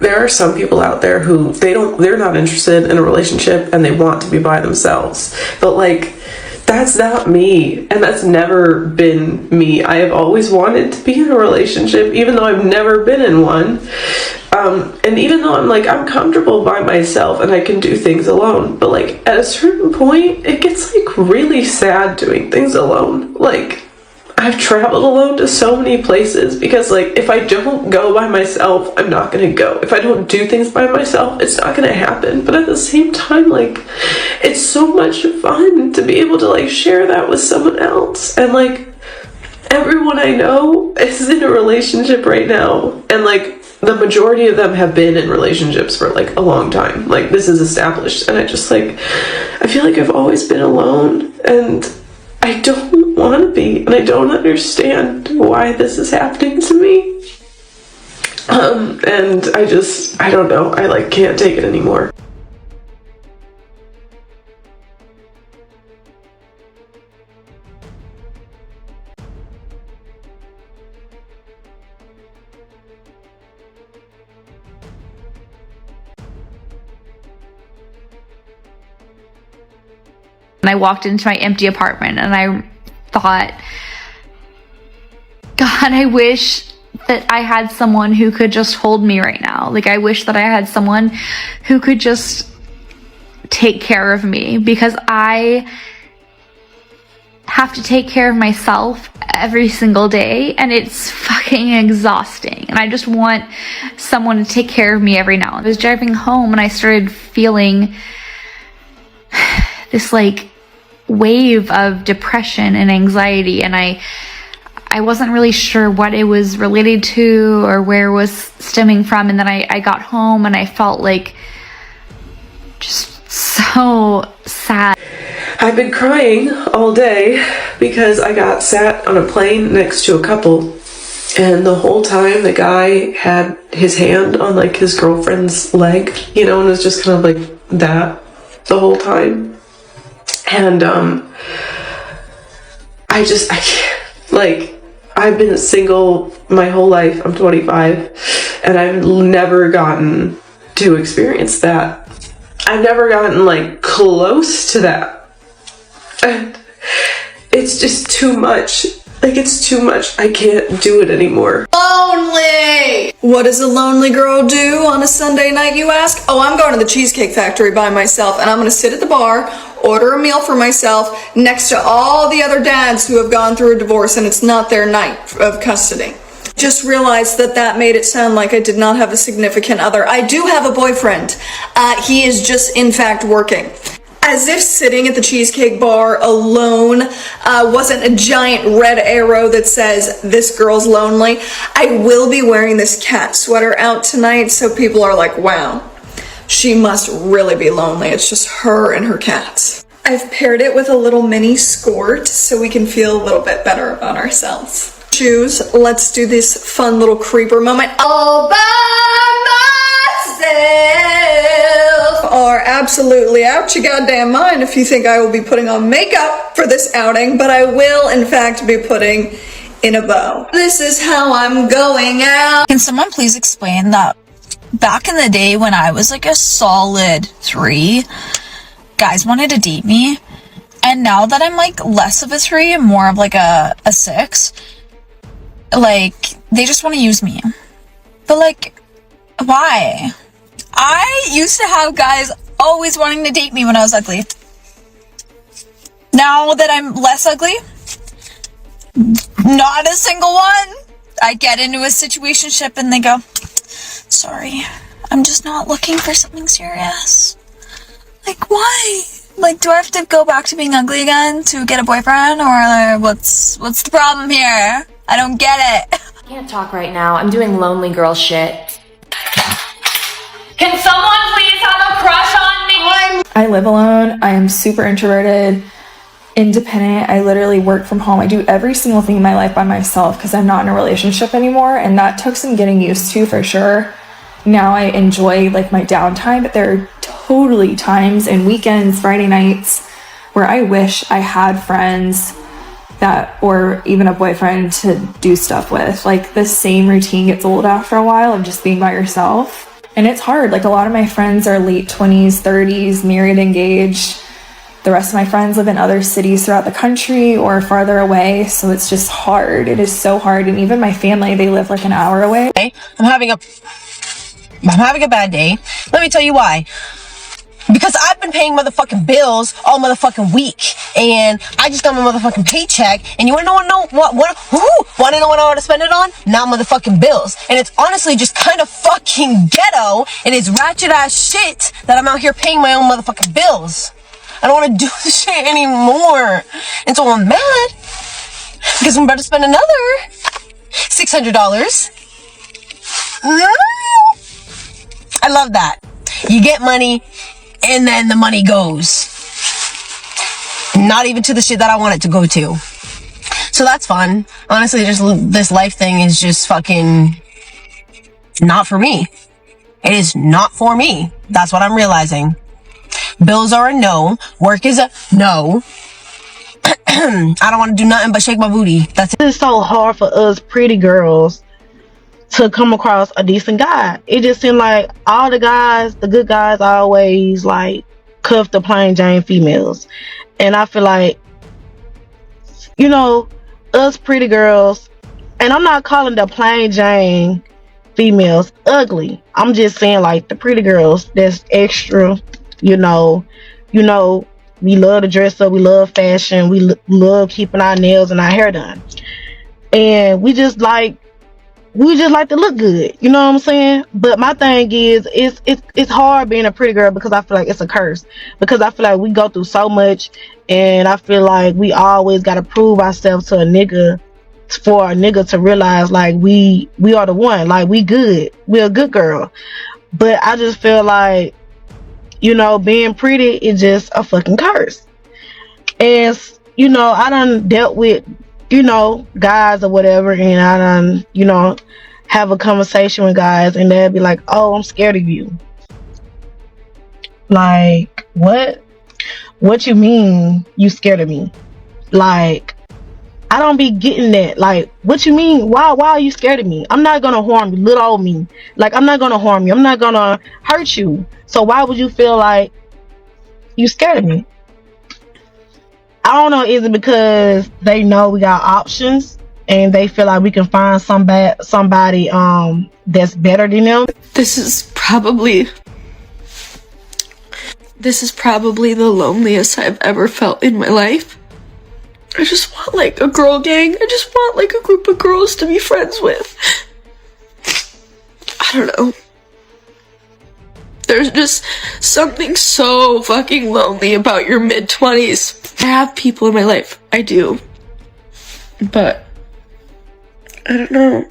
there are some people out there who they're not interested in a relationship and they want to be by themselves. But like, that's not me, and that's never been me. I have always wanted to be in a relationship, even though I've never been in one. And even though I'm comfortable by myself and I can do things alone, but like at a certain point, it gets like really sad doing things alone. Like, I've traveled alone to so many places because like if I don't go by myself, I'm not gonna go. If I don't do things by myself, it's not gonna happen. But at the same time, like, it's so much fun to be able to like share that with someone else. And like, everyone I know is in a relationship right now, and like the majority of them have been in relationships for like a long time. Like, this is established, and I feel like I've always been alone, and I don't want to be, and I don't understand why this is happening to me. And I don't know, I like can't take it anymore. And I walked into my empty apartment and I thought, God, I wish that I had someone who could just hold me right now. Like, I wish that I had someone who could just take care of me, because I have to take care of myself every single day and it's fucking exhausting, and I just want someone to take care of me every now and then. I was driving home and I started feeling this like wave of depression and anxiety, and I wasn't really sure what it was related to or where it was stemming from. And then I got home and I felt like just so sad. I've been crying all day because I got sat on a plane next to a couple, and the whole time the guy had his hand on like his girlfriend's leg, you know, and it was just kind of like that the whole time. And I can't, like, I've been single my whole life. I'm 25, and I've never gotten to experience that. I've never gotten like close to that. And it's just too much. Like, it's too much. I can't do it anymore. Lonely! What does a lonely girl do on a Sunday night, you ask? Oh, I'm going to the Cheesecake Factory by myself, and I'm going to sit at the bar, order a meal for myself next to all the other dads who have gone through a divorce and it's not their night of custody. Just realized that made it sound like I did not have a significant other. I do have a boyfriend. He is just, in fact, working. As if sitting at the Cheesecake Bar alone wasn't a giant red arrow that says, this girl's lonely. I will be wearing this cat sweater out tonight, so people are like, wow, she must really be lonely. It's just her and her cats. I've paired it with a little mini skirt so we can feel a little bit better about ourselves. Shoes, let's do this fun little creeper moment. All by myself. Are absolutely out your goddamn mind if you think I will be putting on makeup for this outing, but I will in fact be putting in a bow. This is how I'm going out. Can someone please explain that back in the day when I was like a solid 3, guys wanted to date me, and now that I'm like less of a 3 and more of like a 6, like they just want to use me. But like, why? I used to have guys always wanting to date me when I was ugly. Now that I'm less ugly, not a single one. I get into a situationship and they go, sorry, I'm just not looking for something serious. Like, why? Like, do I have to go back to being ugly again to get a boyfriend, or what's the problem here? I don't get it. I can't talk right now. I'm doing lonely girl shit. Can someone please have a crush on me? I live alone. I am super introverted, independent. I literally work from home. I do every single thing in my life by myself because I'm not in a relationship anymore, and that took some getting used to for sure. Now I enjoy like my downtime, but there are totally times and weekends, Friday nights, where I wish I had friends that, or even a boyfriend to do stuff with. Like, the same routine gets old after a while of just being by yourself. And it's hard. Like, a lot of my friends are late 20s, 30s, married, engaged. The rest of my friends live in other cities throughout the country or farther away. So it's just hard. It is so hard. And even my family, they live like an hour away. I'm having a bad day. Let me tell you why. Because I've been paying motherfucking bills all motherfucking week, and I just got my motherfucking paycheck, and you wanna know what I want to spend it on? Not motherfucking bills. And it's honestly just kind of fucking ghetto, and it's ratchet ass shit that I'm out here paying my own motherfucking bills. I don't want to do this shit anymore. And so I'm mad, because I'm about to spend another $600. I love that. You get money, and then the money goes. Not even to the shit that I want it to go to. So that's fun. Honestly, just this life thing is just fucking not for me. It is not for me. That's what I'm realizing. Bills are a no. Work is a no. I don't want to do nothing but shake my booty. That's it. It's so hard for us pretty girls to come across a decent guy. It just seemed like all the guys, the good guys, always like cuff the plain Jane females. And I feel like, you know, us pretty girls, and I'm not calling the plain Jane females ugly. I'm just saying like the pretty girls that's extra, you know, we love to dress up, we love fashion, we love keeping our nails and our hair done. And we just like to look good, you know what I'm saying? But my thing is, it's hard being a pretty girl because I feel like it's a curse. Because I feel like we go through so much, and I feel like we always gotta prove ourselves to a nigga for a nigga to realize like we are the one, like we good, we're a good girl. But I just feel like, you know, being pretty is just a fucking curse. And you know, I done dealt with, you know, guys or whatever, and I done, you know, have a conversation with guys, and they'll be like, oh, I'm scared of you. Like, what you mean you scared of me? Like, I don't be getting that. Like, what you mean? Why are you scared of me? I'm not gonna harm you, little old me. Like, I'm not gonna harm you, I'm not gonna hurt you, so why would you feel like you scared of me? I don't know, is it because they know we got options and they feel like we can find somebody that's better than them? This is probably the loneliest I've ever felt in my life. I just want like a girl gang. I just want like a group of girls to be friends with. I don't know. There's just something so fucking lonely about your mid-20s. I have people in my life, I do. But, I don't know.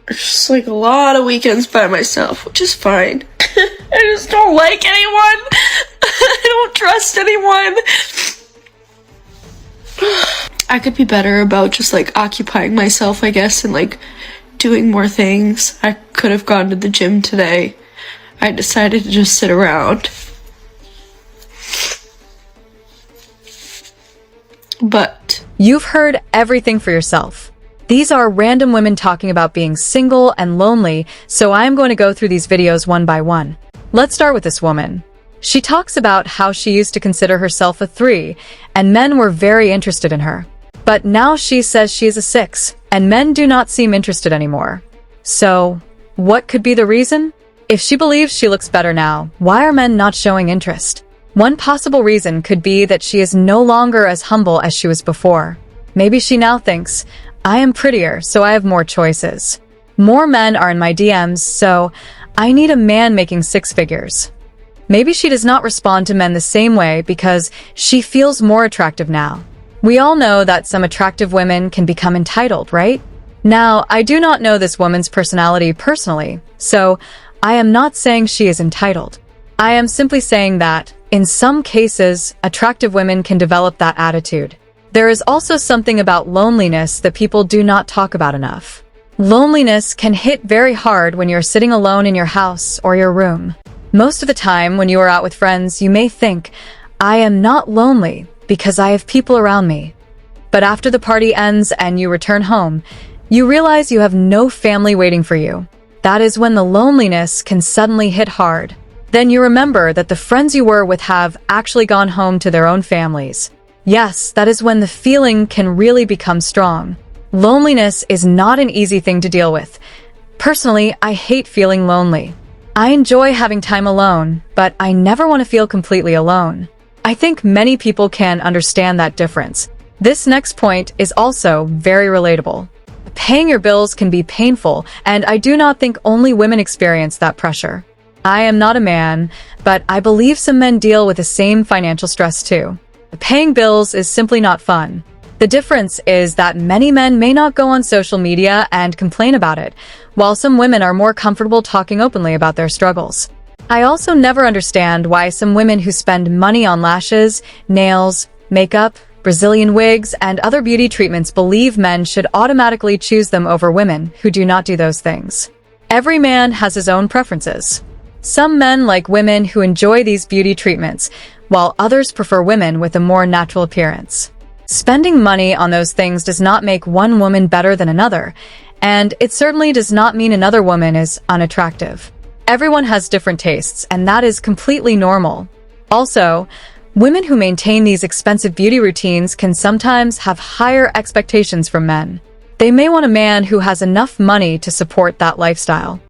It's just like a lot of weekends by myself, which is fine. I just don't like anyone. I don't trust anyone. I could be better about just like occupying myself, I guess, and like doing more things. I could have gone to the gym today. I decided to just sit around. But you've heard everything for yourself. These are random women talking about being single and lonely, so I'm going to go through these videos one by one. Let's start with this woman. She talks about how she used to consider herself a 3, and men were very interested in her. But now she says she is a 6, and men do not seem interested anymore. So, what could be the reason? If she believes she looks better now, why are men not showing interest? One possible reason could be that she is no longer as humble as she was before. Maybe she now thinks, I am prettier, so I have more choices. More men are in my DMs, so I need a man making 6 figures. Maybe she does not respond to men the same way because she feels more attractive now. We all know that some attractive women can become entitled, right? Now, I do not know this woman's personality personally, so I am not saying she is entitled. I am simply saying that, in some cases, attractive women can develop that attitude. There is also something about loneliness that people do not talk about enough. Loneliness can hit very hard when you're sitting alone in your house or your room. Most of the time, when you are out with friends, you may think, I am not lonely because I have people around me. But after the party ends and you return home, you realize you have no family waiting for you. that is when the loneliness can suddenly hit hard. Then you remember that the friends you were with have actually gone home to their own families. Yes, that is when the feeling can really become strong. Loneliness is not an easy thing to deal with. Personally, I hate feeling lonely. I enjoy having time alone, but I never want to feel completely alone. I think many people can understand that difference. This next point is also very relatable. Paying your bills can be painful, and I do not think only women experience that pressure. I am not a man, but I believe some men deal with the same financial stress too. Paying bills is simply not fun. The difference is that many men may not go on social media and complain about it, while some women are more comfortable talking openly about their struggles. I also never understand why some women who spend money on lashes, nails, makeup, Brazilian wigs, and other beauty treatments believe men should automatically choose them over women who do not do those things. Every man has his own preferences. Some men like women who enjoy these beauty treatments, while others prefer women with a more natural appearance. Spending money on those things does not make one woman better than another, and it certainly does not mean another woman is unattractive. Everyone has different tastes, and that is completely normal. Also, women who maintain these expensive beauty routines can sometimes have higher expectations from men. They may want a man who has enough money to support that lifestyle.